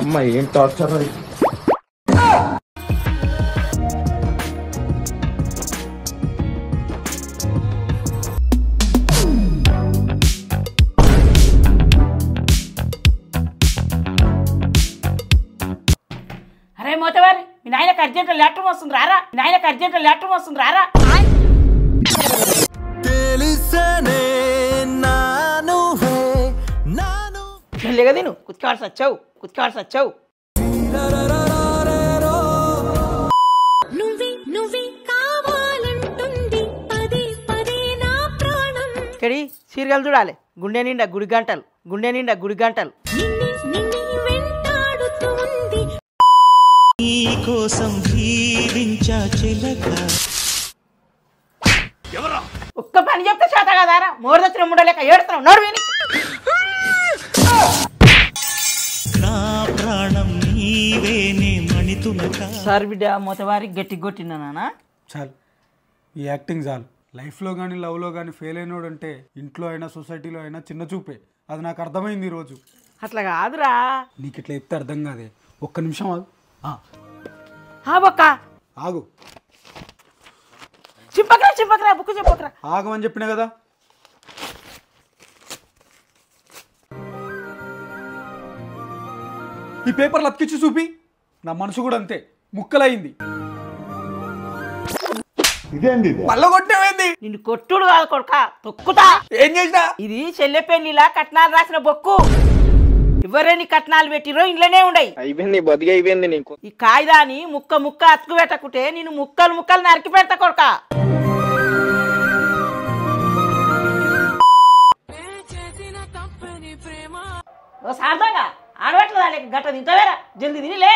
అమ్మాయి ఏం టార్చర్. అరే మోతవారి మీ నాయనకు అర్జెంట్ లెటర్ వస్తుంది రారా, మీ నాయనకు అర్జెంట్ లెటర్ వస్తుంది రారా. మెల్లగా తిను, కుచ్చుకాడు సచ్చావు, కుచ్చుకాడు సచ్చావు. ఇక్కడి సీరియల్ చూడాలి. గుండె నిండా గుడి గంటలు, గుండె నిండా గుడి గంటలు. ఒక్క పని చెప్తే చేత కదారా, మోరదచ్చిన ముండలేక ఏడుతున్నావు నోడు విని. సార్ బిడ్డ మొత్తవారి గట్టి కొట్టినా నాన్న. చాలు ఈ యాక్టింగ్ చాలు. లైఫ్లో కానీ లవ్లో కానీ ఫెయిల్ అయినోడు అంటే ఇంట్లో అయినా సొసైటీలో అయినా చిన్న చూపే. అది నాకు అర్థమైంది ఈరోజు. అట్లా కాదురా. నీకు ఇట్లా చెప్తే అర్థం కాదే. ఒక్క నిమిషం ఆగు. బొక్క ఆగు. చెప్పకరా చెప్పకరా బుక్ చెప్పకరా. ఆగమని చెప్పినా కదా. ఈ పేపర్లు అతికిచ్చి చూపి. నా మనసు కూడా అంతే ముక్కలైంది. మళ్ళీ కొట్టేవేంది? నిన్ను కొట్టుడు కాదు కొడుక, తొక్కుతా. ఏం చేసినా? ఇది చెల్లె పెళ్లిలా కట్నాలు రాసిన బొక్కు. ఎవరైనా కట్నాలు పెట్టిరో ఇంట్లోనే ఉండయి. అయిపోయింది బతికి అయిపోయింది నీకు. ఈ కాయిదాని ముక్క ముక్క అతుకు పెట్టకుంటే నేను ముక్కలు ముక్కలు నరికి పెడతా కొడుక. ఓ సార్థంగా ఆడబెట్టదా గట్ట తింటావేరా, జల్దీ తినిలే.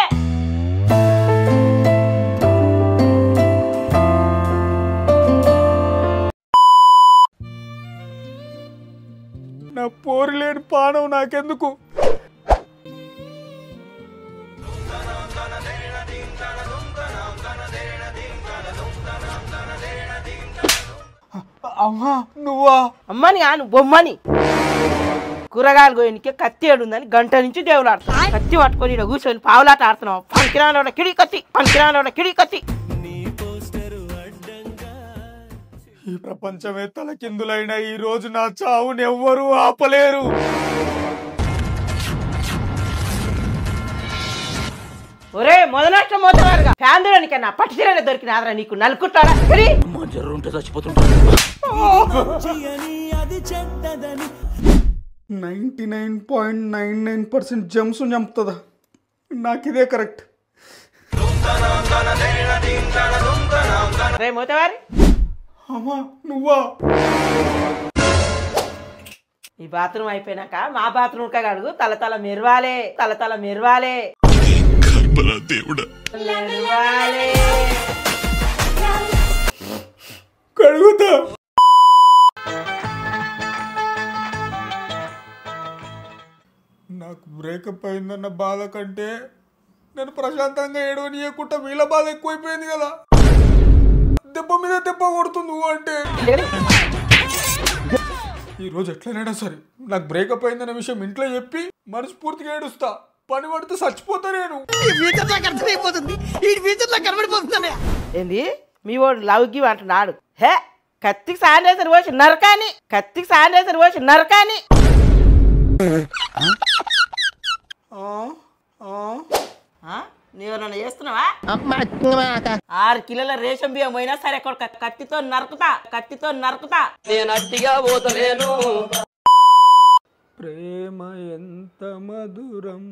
నా పోరు లేని పానం నాకెందుకు? అమ్మా నువ్వా? అమ్మని ఆను బొమ్మని. కూరగాయలు గోయనికే కత్తి ఏడుందని గంట నుంచి దేవుడు ఆడుతున్నా. కత్తి పట్టుకొని ఇక్కడ కూర్చొని పావులాట ఆడుతున్నావు. పనికిరాలో కిడి కత్తి, పనికిరాలో కిడి కత్తి. ఈ ప్రపంచమే తలకిందులైన ఈ రోజు నా చావుని ఎవ్వరూ ఆపలేరు. ఒరే మొదలష్టం మోతవారుగా ఫ్యాన్ దూరానికన్నా పట్టిరనే దొరికిన ఆదరా నీకు నలుకుంటాడా? 99.99% జమ్స్ చంపుతుందా? నాకిదే కరెక్ట్. రే మోతవారి అమ్మా నువ్వా? ఈ బాత్రూమ్ అయిపోయినాక మా బాత్రూమ్ కడుగు. తల తల మెరవాలే, తల తల మెరవాలే, మెరవాలే. కడుగుతా. నాకు బ్రేకప్ అయిందన్న బాధ కంటే నేను ప్రశాంతంగా ఏడవనీయకుండా వీళ్ళ బాధ ఎక్కువైపోయింది కదా. దెబ్బ మీద దెబ్బ కొడుతుంది అంటే. ఈరోజు ఎట్లనైనా సరే నాకు బ్రేకప్ అయిందన్న విషయం ఇంట్లో చెప్పి మనస్ఫూర్తిగా ఏడుస్తా. పని పడితే చచ్చిపోతా నేను. ఏంది మీ వాడు లవ్కి అంటున్నాడు. హే కత్తికి శానిటైజర్ పోసి నరకాని, కత్తికి శానిటైజర్ పోసి నరకాని. చేస్తున్నావా? 6 కిలోల రేషన్ బియ్యం పోయినా సరే కత్తితో నరుకుతా, కత్తితో నరుకుతా. నేను అట్టిగా పోతలేను. ప్రేమ ఎంత మధురం,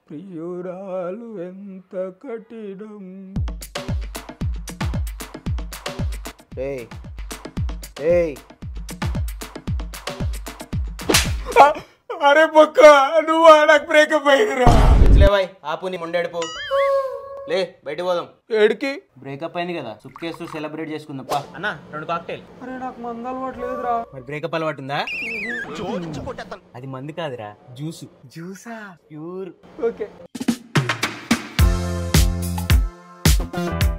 ప్రియురాలు ఎంత కఠినం. అరే పక్క నువ్వు నాకు బ్రేకప్ అయిందిరా. ఆపు నీ ముండెడుపు. లే బయట పోదాం. ఏడికి? బ్రేకప్ అయింది కదా, సుక్కేస్తూ సెలబ్రేట్ చేసుకుందాం అన్న. 2 కాక్టైల్. అరే నాకు మందు అలవాట్లేదురా. మరి బ్రేకప్ అలవాటు ఉందా? అది మందు కాదురా, జ్యూస్. జ్యూసా? ప్యూర్. ఓకే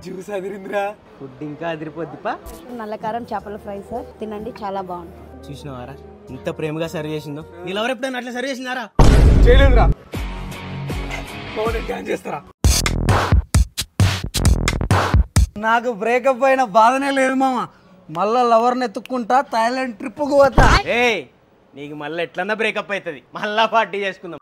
జ్యూస్ అదిరిందిరా. ఫుడ్ ఇంకా అదిరిపోద్దిపా. నల్లకారం చేపల ఫ్రై సార్, తినండి చాలా బాగుంది. చూసినవారా ఇంత ప్రేమగా సర్వ్ చేసిందో? నీళ్ళెవరు ఎప్పుడైనా అట్లా సర్వ్ చేసినారా? చేయలేదురా. డాన్స్ చేస్తారా? నాకు బ్రేకప్ అయిన బాధనే లేదు మామ. మళ్ళా లవర్ని ఎత్తుక్కుంటా థాయిలాండ్ ట్రిప్కు పోతా. ఏయ్ నీకు మళ్ళీ ఎట్లన్నా బ్రేకప్ అవుతుంది, మళ్ళా పార్టీ చేసుకుందాం.